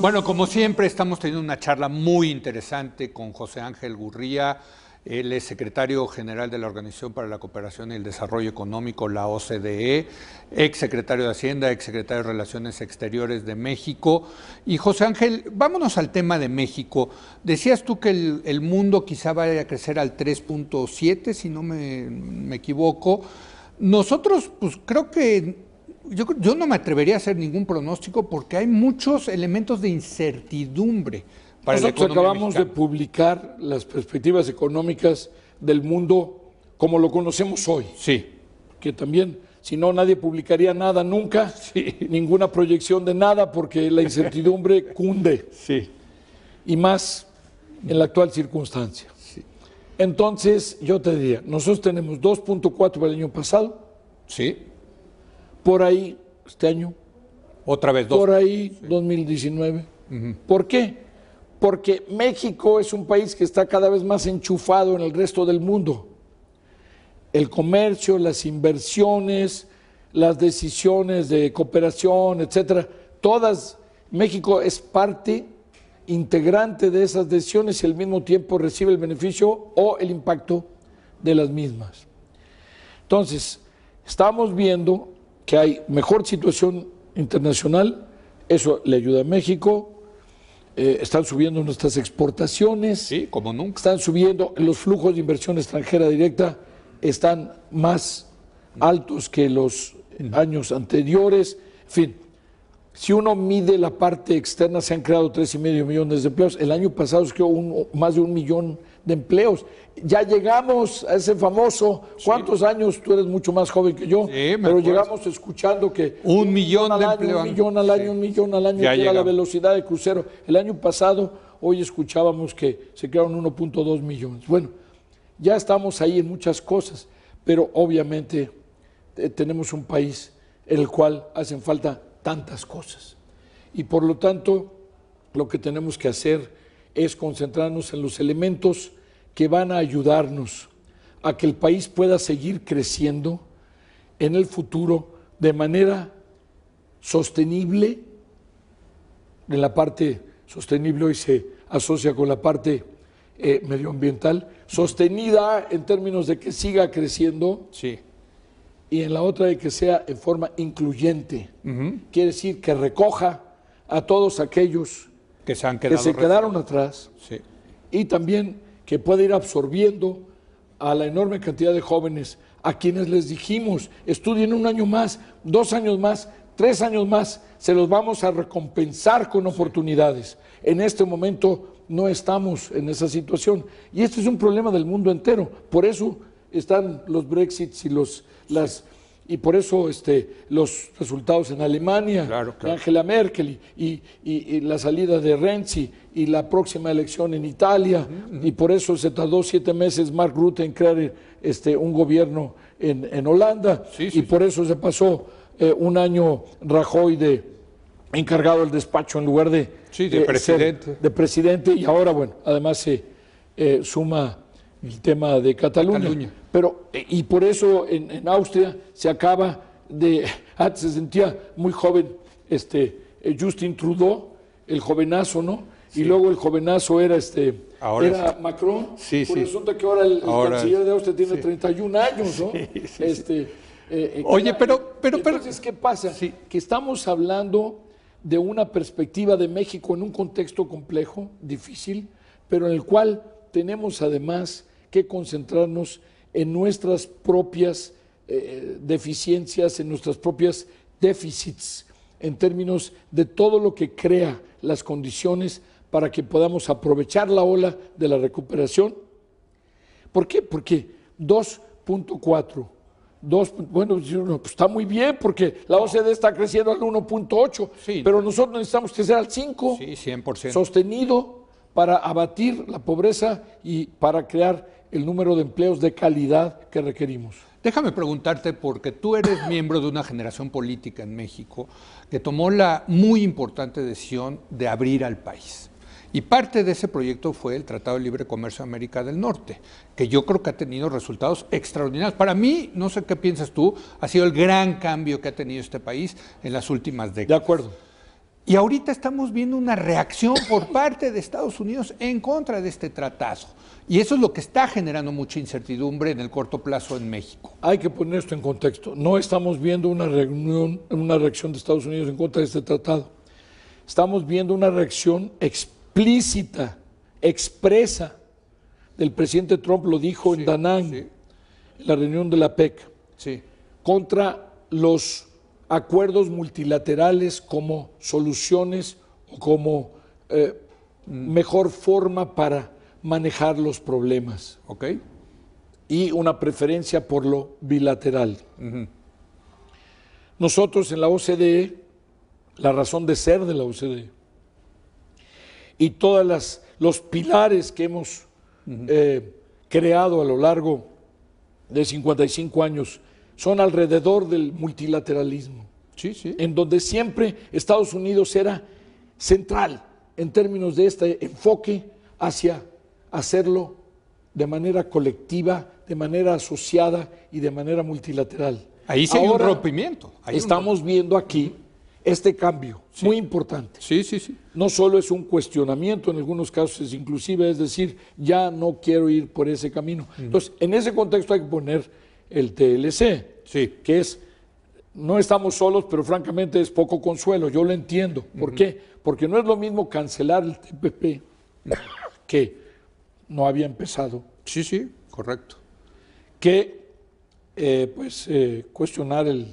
Bueno, como siempre, estamos teniendo una charla muy interesante con José Ángel Gurría. Él es secretario general de la Organización para la Cooperación y el Desarrollo Económico, la OCDE, exsecretario de Hacienda, exsecretario de Relaciones Exteriores de México. Y José Ángel, vámonos al tema de México. Decías tú que el mundo quizá vaya a crecer al 3.7, si no me equivoco. Nosotros, pues creo que yo no me atrevería a hacer ningún pronóstico porque hay muchos elementos de incertidumbre para la Nosotros economía acabamos mexicana de publicar las perspectivas económicas del mundo como lo conocemos hoy. Sí. Que también, si no, nadie publicaría nada nunca, Sí. ninguna proyección de nada, porque la incertidumbre cunde. Sí. Y más en la actual circunstancia. Sí. Entonces, yo te diría, nosotros tenemos 2.4 para el año pasado, Sí. por ahí, este año, Otra vez dos. por ahí, 2019. ¿Por qué? Porque México es un país que está cada vez más enchufado en el resto del mundo. El comercio, las inversiones, las decisiones de cooperación, etcétera, todas, México es parte integrante de esas decisiones y al mismo tiempo recibe el beneficio o el impacto de las mismas. Entonces, estamos viendo que hay mejor situación internacional, eso le ayuda a México, están subiendo nuestras exportaciones, Sí, como nunca. están subiendo los flujos de inversión extranjera directa, están más altos que los años anteriores, en fin. Si uno mide la parte externa, se han creado 3,5 millones de empleos. El año pasado se creó más de 1 millón de empleos. Ya llegamos a ese famoso, ¿cuántos años? Tú eres mucho más joven que yo, pero llegamos escuchando que 1 millón de empleos. 1 millón al año, Sí. 1 millón al año, Ya que era la llegamos. velocidad de crucero. El año pasado, hoy escuchábamos que se crearon 1.2 millones. Bueno, ya estamos ahí en muchas cosas, pero obviamente tenemos un país en el cual hacen falta tantas cosas. Y por lo tanto, lo que tenemos que hacer es concentrarnos en los elementos que van a ayudarnos a que el país pueda seguir creciendo en el futuro de manera sostenible. En la parte sostenible hoy se asocia con la parte medioambiental, sostenida en términos de que siga creciendo. Sí. Y en la otra de que sea en forma incluyente. Quiere decir que recoja a todos aquellos Que se han que quedado se quedaron atrás Sí. y también que pueda ir absorbiendo a la enorme cantidad de jóvenes a quienes les dijimos, estudien 1 año más, 2 años más, 3 años más, se los vamos a recompensar con oportunidades. En este momento no estamos en esa situación y este es un problema del mundo entero. Por eso están los Brexits y por eso los resultados en Alemania, Claro, de claro. Angela Merkel y la salida de Renzi y la próxima elección en Italia, y por eso se tardó 7 meses Mark Rutte en crear un gobierno en Holanda, y por eso se pasó 1 año Rajoy encargado del despacho en lugar de presidente. ser de presidente, y ahora, bueno, además se suma el tema de Cataluña. Pero, y por eso en Austria se acaba de, antes se sentía muy joven Justin Trudeau, el jovenazo, ¿no? Sí. Y luego el jovenazo era era Macron. Sí, pues sí. resulta que ahora el canciller de Austria tiene 31 años, ¿no? Sí. Oye, pero entonces, ¿qué pasa? Sí. Que estamos hablando de una perspectiva de México en un contexto complejo, difícil, pero en el cual tenemos además que concentrarnos en nuestras propias deficiencias, en nuestras propias déficits, en términos de todo lo que crea las condiciones para que podamos aprovechar la ola de la recuperación. ¿Por qué? Porque 2.4, bueno, pues está muy bien porque la OCDE está creciendo al 1.8, sí, pero nosotros necesitamos crecer al 5, sí, 100%. Sostenido para abatir la pobreza y para crear el número de empleos de calidad que requerimos. Déjame preguntarte, porque tú eres miembro de una generación política en México que tomó la muy importante decisión de abrir al país. Y parte de ese proyecto fue el Tratado de Libre Comercio de América del Norte, que yo creo que ha tenido resultados extraordinarios. Para mí, no sé qué piensas tú, ha sido el gran cambio que ha tenido este país en las últimas décadas. De acuerdo. Y ahorita estamos viendo una reacción por parte de Estados Unidos en contra de este tratado. Y eso es lo que está generando mucha incertidumbre en el corto plazo en México. Hay que poner esto en contexto. No estamos viendo una reacción de Estados Unidos en contra de este tratado. Estamos viendo una reacción explícita, expresa, del presidente Trump, lo dijo en Da Nang, en la reunión de la PEC, contra los acuerdos multilaterales como soluciones o como mejor forma para manejar los problemas. Y una preferencia por lo bilateral. Nosotros en la OCDE, la razón de ser de la OCDE y todos los pilares que hemos creado a lo largo de 55 años son alrededor del multilateralismo, en donde siempre Estados Unidos era central en términos de este enfoque hacia hacerlo de manera colectiva, de manera asociada y de manera multilateral. Ahí sí hay un rompimiento. Estamos viendo aquí este cambio muy importante. No solo es un cuestionamiento, en algunos casos inclusive es decir, ya no quiero ir por ese camino. Entonces, en ese contexto hay que poner el TLC, que es, no estamos solos, pero francamente es poco consuelo, yo lo entiendo. ¿Por qué? Porque no es lo mismo cancelar el TPP, que no había empezado. Correcto. Que cuestionar el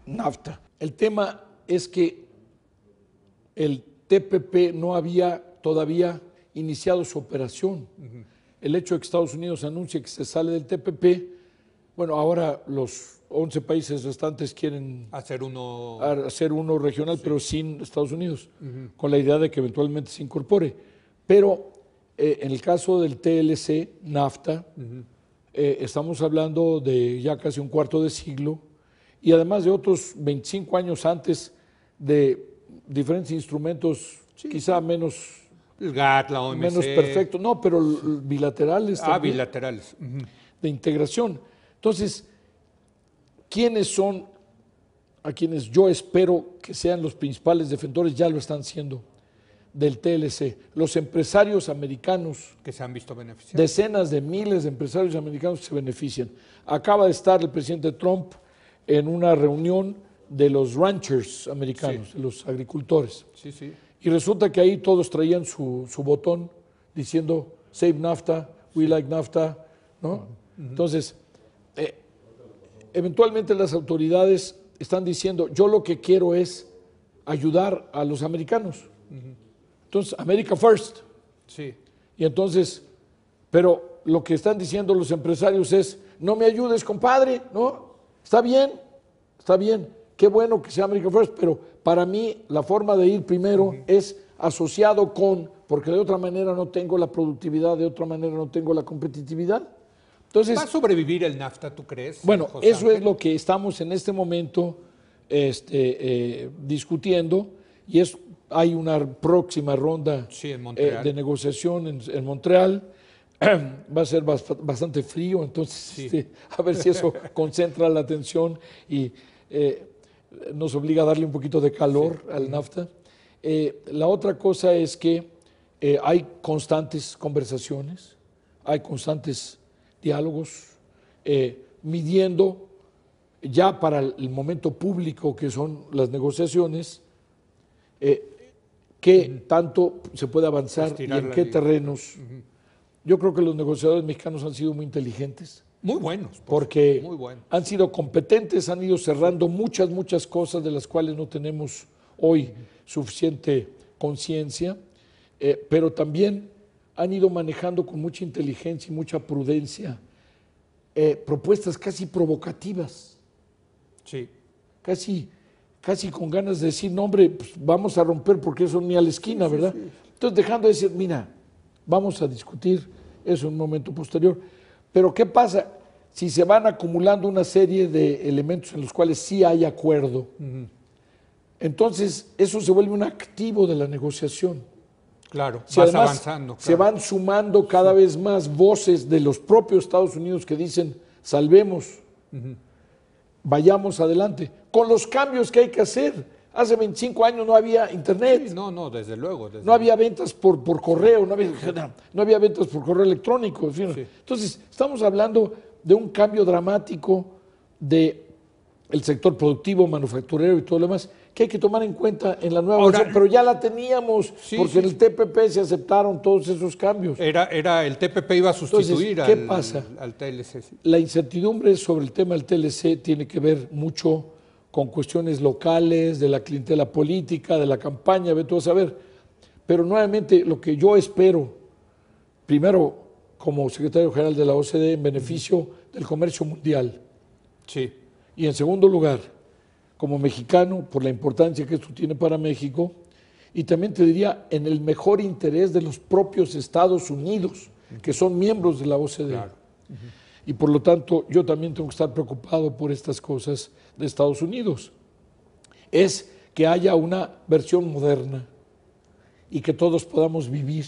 NAFTA. El tema es que el TPP no había todavía iniciado su operación. El hecho de que Estados Unidos anuncie que se sale del TPP, bueno, ahora los 11 países restantes quieren hacer uno regional, pero sin Estados Unidos, con la idea de que eventualmente se incorpore. Pero en el caso del TLC, NAFTA, estamos hablando de ya casi un cuarto de siglo y además de otros 25 años antes de diferentes instrumentos quizá menos, el GATT, la OMC, menos perfectos, no, pero bilaterales también, bilaterales, de integración. Entonces, ¿quiénes son a quienes yo espero que sean los principales defensores? Ya lo están siendo del TLC, los empresarios americanos que se han visto beneficiados. Decenas de miles de empresarios americanos que se benefician. Acaba de estar el presidente Trump en una reunión de los ranchers americanos, de los agricultores. Y resulta que ahí todos traían su botón diciendo Save NAFTA, We Like NAFTA, ¿no? Entonces, eventualmente las autoridades están diciendo, yo lo que quiero es ayudar a los americanos. Entonces, America First. Y entonces, pero lo que están diciendo los empresarios es, no me ayudes, compadre, ¿no? Está bien, qué bueno que sea America First, pero para mí la forma de ir primero es asociado con, porque de otra manera no tengo la productividad, de otra manera no tengo la competitividad. Entonces, ¿va a sobrevivir el NAFTA, tú crees? Bueno, eso es lo que estamos en este momento discutiendo y hay una próxima ronda de negociación en Montreal. Va a ser bastante frío, entonces a ver si eso concentra la atención y nos obliga a darle un poquito de calor al NAFTA. La otra cosa es que hay constantes conversaciones, hay constantes diálogos, midiendo ya para el momento público que son las negociaciones, qué tanto se puede avanzar y en qué terrenos. Yo creo que los negociadores mexicanos han sido muy inteligentes. Muy buenos. Porque han sido competentes, han ido cerrando muchas cosas de las cuales no tenemos hoy suficiente conciencia, pero también han ido manejando con mucha inteligencia y mucha prudencia propuestas casi provocativas. Casi con ganas de decir, no hombre, pues vamos a romper porque eso ni a la esquina, ¿verdad? Entonces dejando de decir, mira, vamos a discutir eso en un momento posterior. Pero ¿qué pasa si se van acumulando una serie de elementos en los cuales sí hay acuerdo? Entonces eso se vuelve un activo de la negociación. Claro, si vas avanzando. Se van sumando cada vez más voces de los propios Estados Unidos que dicen, salvemos, vayamos adelante, con los cambios que hay que hacer, Hace 25 años no había internet. Sí, no, desde luego. No había ventas por correo, no había ventas por correo electrónico. En fin. Sí. Entonces, estamos hablando de un cambio dramático del sector productivo, manufacturero y todo lo demás, que hay que tomar en cuenta en la nueva versión, pero ya la teníamos, porque en el TPP se aceptaron todos esos cambios. El TPP iba a sustituir. Entonces, ¿qué pasa? Al TLC. Sí. La incertidumbre sobre el tema del TLC tiene que ver mucho con cuestiones locales, de la clientela política, de la campaña, ve tú a saber. Pero nuevamente lo que yo espero, primero como secretario general de la OCDE, en beneficio del comercio mundial. Sí. Y en segundo lugar, como mexicano, por la importancia que esto tiene para México, y también te diría, en el mejor interés de los propios Estados Unidos, que son miembros de la OCDE. Claro. Y por lo tanto, yo también tengo que estar preocupado por estas cosas de Estados Unidos. Es que haya una versión moderna y que todos podamos vivir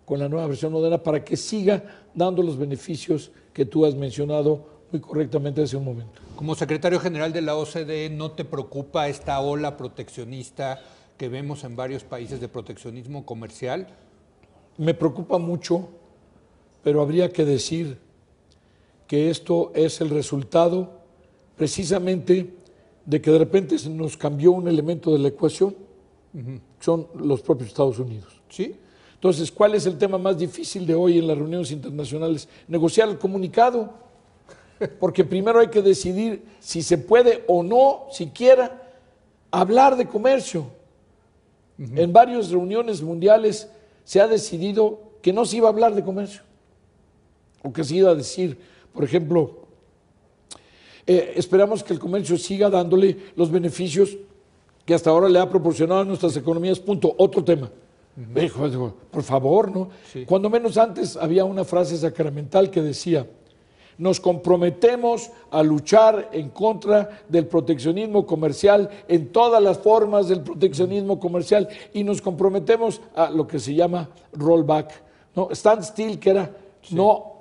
con la nueva versión moderna para que siga dando los beneficios que tú has mencionado muy correctamente hace un momento. Como secretario general de la OCDE, ¿no te preocupa esta ola proteccionista que vemos en varios países de proteccionismo comercial? Me preocupa mucho, pero habría que decir que esto es el resultado precisamente de que de repente se nos cambió un elemento de la ecuación, son los propios Estados Unidos. Sí. Entonces, ¿cuál es el tema más difícil de hoy en las reuniones internacionales? Negociar el comunicado, porque primero hay que decidir si se puede o no, siquiera, hablar de comercio. En varias reuniones mundiales se ha decidido que no se iba a hablar de comercio, o que se iba a decir, por ejemplo, esperamos que el comercio siga dándole los beneficios que hasta ahora le ha proporcionado a nuestras economías, punto. Otro tema. Por favor, ¿no? Sí. Cuando menos antes había una frase sacramental que decía: nos comprometemos a luchar en contra del proteccionismo comercial, en todas las formas del proteccionismo comercial, y nos comprometemos a lo que se llama rollback, ¿no? Stand still, que era no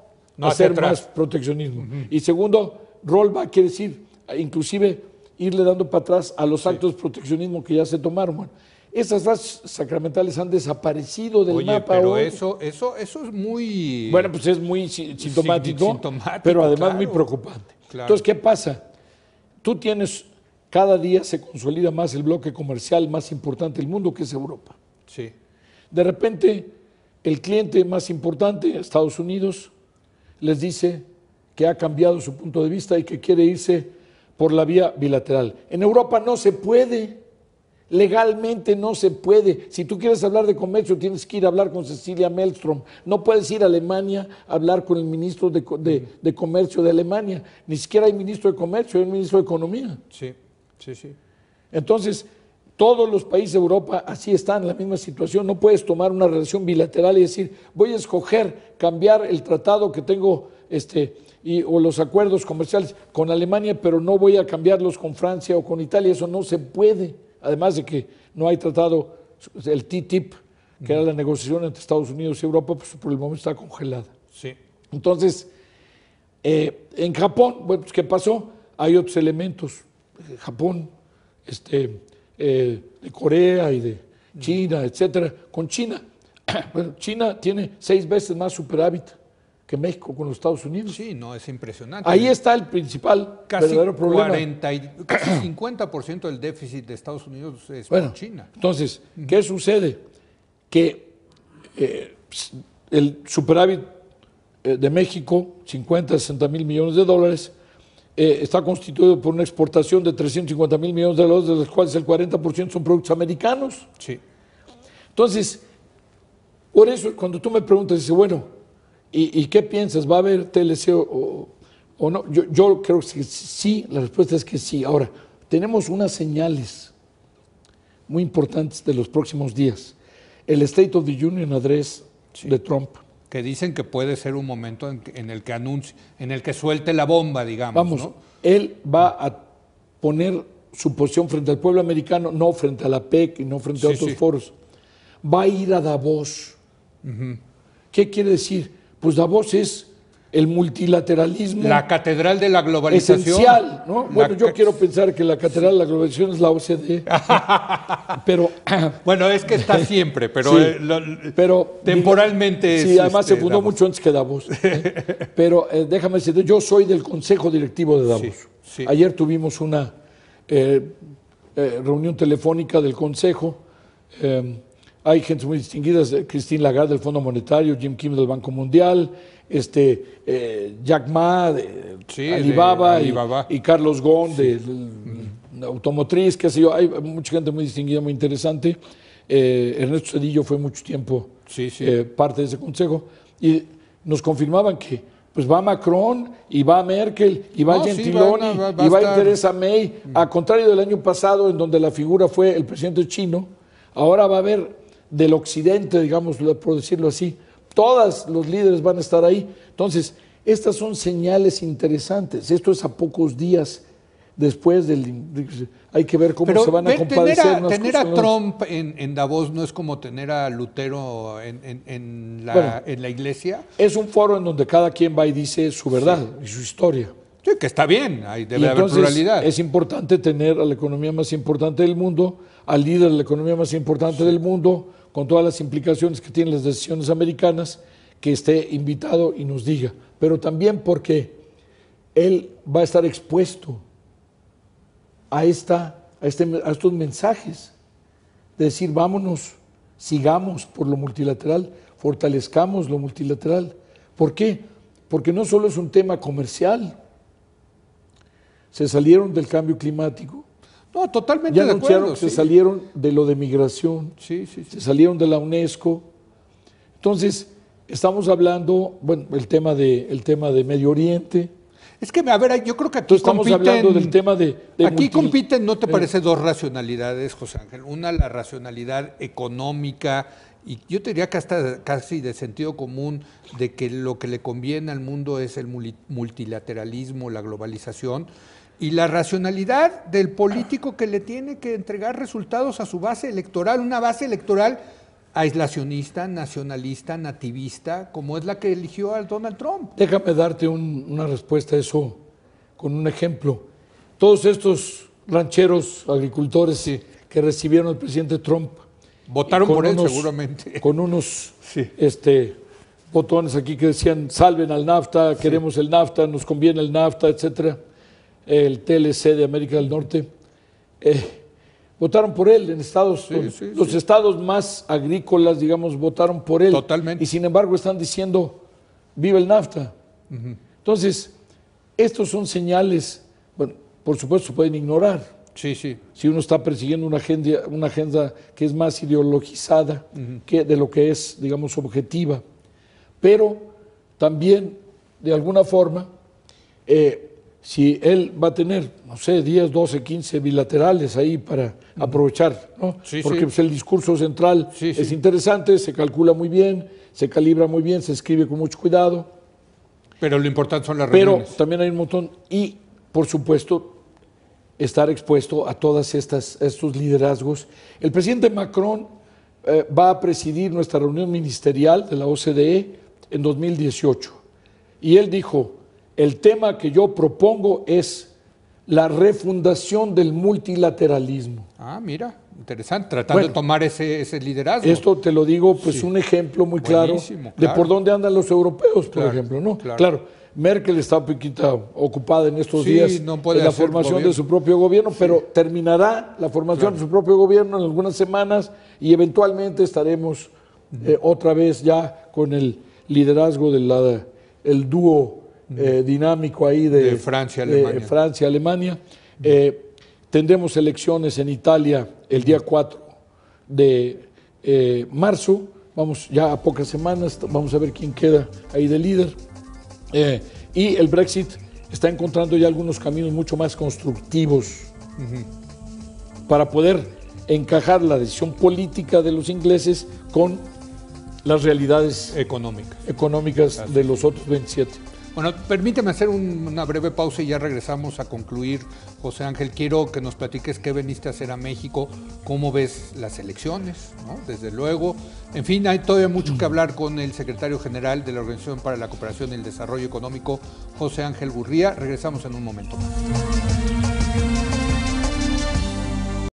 hacer más proteccionismo. Y segundo, rollback quiere decir inclusive irle dando para atrás a los actos de proteccionismo que ya se tomaron. Bueno, esas frases sacramentales han desaparecido del mapa. Pero hoy. eso es muy... Bueno, pues es muy sintomático, pero además muy preocupante. Claro. Entonces, ¿qué pasa? Tú tienes, cada día se consolida más el bloque comercial más importante del mundo, que es Europa. Sí. De repente, el cliente más importante, Estados Unidos, les dice que ha cambiado su punto de vista y que quiere irse por la vía bilateral. En Europa no se puede. Legalmente no se puede. Si tú quieres hablar de comercio, tienes que ir a hablar con Cecilia Malmström. No puedes ir a Alemania a hablar con el ministro de Comercio de Alemania. Ni siquiera hay ministro de Comercio, hay un ministro de Economía. Sí. Entonces, todos los países de Europa así están en la misma situación. No puedes tomar una relación bilateral y decir, voy a escoger cambiar el tratado que tengo o los acuerdos comerciales con Alemania, pero no voy a cambiarlos con Francia o con Italia. Eso no se puede. Además de que no hay tratado, el TTIP, que era la negociación entre Estados Unidos y Europa, pues por el momento está congelada. Sí. Entonces, en Japón, bueno, pues, ¿qué pasó? Hay otros elementos. Japón, de Corea y de China, etcétera. Con China, bueno, China tiene 6 veces más superávit que México con los Estados Unidos. Sí, no, es impresionante. Ahí está el principal verdadero problema. Casi 50% del déficit de Estados Unidos es por China. Entonces, ¿qué sucede? Que el superávit de México, 50, 60 mil millones de dólares, está constituido por una exportación de 350 mil millones de dólares, de los cuales el 40% son productos americanos. Sí. Entonces, por eso cuando tú me preguntas, dice, bueno, ¿y qué piensas? ¿Va a haber TLC o no? Yo creo que sí, la respuesta es que sí. Ahora, tenemos unas señales muy importantes de los próximos días. El State of the Union Address de Trump. Que dicen que puede ser un momento en el que anuncie, en el que suelte la bomba, digamos. Vamos, ¿no? Él va a poner su posición frente al pueblo americano, no frente a la PEC y no frente a otros foros. Va a ir a Davos. ¿Qué quiere decir? Pues Davos es el multilateralismo. La catedral de la globalización. Esencial, ¿no? Bueno, yo quiero pensar que la catedral de la globalización es la OCDE. Pero. Bueno, es que está siempre, pero, sí, pero temporalmente sí, además se fundó mucho antes que Davos. Pero déjame decirte, yo soy del Consejo Directivo de Davos. Sí, sí. Ayer tuvimos una reunión telefónica del Consejo. Hay gente muy distinguida, Christine Lagarde del Fondo Monetario, Jim Kim del Banco Mundial, Jack Ma de Alibaba, y Carlos Ghosn de Automotriz, qué sé yo. Hay mucha gente muy distinguida, muy interesante. Ernesto Zedillo fue mucho tiempo parte de ese consejo y nos confirmaban que pues va Macron y va Merkel y va Gentiloni y va Theresa May, a contrario del año pasado en donde la figura fue el presidente chino. Ahora va a haber del occidente, digamos, por decirlo así, todos los líderes van a estar ahí. Entonces, estas son señales interesantes. Esto es a pocos días después hay que ver cómo se van a compadecer. Tener a Trump en Davos no es como tener a Lutero en la iglesia. Es un foro en donde cada quien va y dice su verdad y su historia. Sí, que está bien, ahí debe haber pluralidad. Es importante tener a la economía más importante del mundo, al líder de la economía más importante del mundo, con todas las implicaciones que tienen las decisiones americanas, que esté invitado y nos diga. Pero también porque él va a estar expuesto a estos mensajes, de decir, vámonos, sigamos por lo multilateral, fortalezcamos lo multilateral. ¿Por qué? Porque no solo es un tema comercial, se salieron del cambio climático. No, totalmente ya de anunciaron acuerdo. Que se salieron de lo de migración, se salieron de la UNESCO. Entonces, estamos hablando, bueno, el tema de Medio Oriente. Es que, a ver, yo creo que aquí estamos hablando del tema de aquí compiten, ¿no te parece dos racionalidades, José Ángel? Una, la racionalidad económica, y yo te diría que hasta casi de sentido común, de que lo que le conviene al mundo es el multilateralismo, la globalización, y la racionalidad del político que le tiene que entregar resultados a su base electoral, una base electoral aislacionista, nacionalista, nativista, como es la que eligió a Donald Trump. Déjame darte una respuesta a eso con un ejemplo. Todos estos rancheros, agricultores que recibieron al presidente Trump, votaron por él seguramente. Con unos botones aquí que decían, salven al NAFTA, queremos el NAFTA, nos conviene el NAFTA, etcétera, el TLC de América del Norte. Votaron por él en los estados más agrícolas, digamos, votaron por él. Totalmente. Y sin embargo están diciendo, viva el NAFTA. Entonces, estos son señales, bueno, por supuesto se pueden ignorar. Si uno está persiguiendo una agenda que es más ideologizada que de lo que es, digamos, objetiva. Pero también, de alguna forma, si él va a tener, no sé, 10, 12, 15 bilaterales ahí para aprovechar, ¿no? Porque pues, el discurso central es interesante, se calcula muy bien, se calibra muy bien, se escribe con mucho cuidado. Pero lo importante son las reuniones. Pero también hay un montón, y por supuesto, estar expuesto a todos estos liderazgos. El presidente Macron va a presidir nuestra reunión ministerial de la OCDE en 2018. Y él dijo, el tema que yo propongo es la refundación del multilateralismo. Ah, mira, interesante, tratando de tomar ese liderazgo. Esto te lo digo, pues un ejemplo muy claro de por dónde andan los europeos, por ejemplo, ¿no? Claro, Merkel está un poquito ocupada en estos días en la formación de su propio gobierno, pero terminará la formación de su propio gobierno en algunas semanas y eventualmente estaremos otra vez ya con el liderazgo del dúo dinámico ahí de Francia-Alemania. Tendremos elecciones en Italia el día 4 de marzo. Vamos ya a pocas semanas, vamos a ver quién queda ahí de líder. Y el Brexit está encontrando ya algunos caminos mucho más constructivos para poder encajar la decisión política de los ingleses con las realidades económicas de los otros 27. Bueno, permíteme hacer una breve pausa y ya regresamos a concluir. José Ángel, quiero que nos platiques qué veniste a hacer a México, cómo ves las elecciones, ¿no? Desde luego. En fin, hay todavía mucho que hablar con el secretario general de la Organización para la Cooperación y el Desarrollo Económico, José Ángel Gurría. Regresamos en un momento más.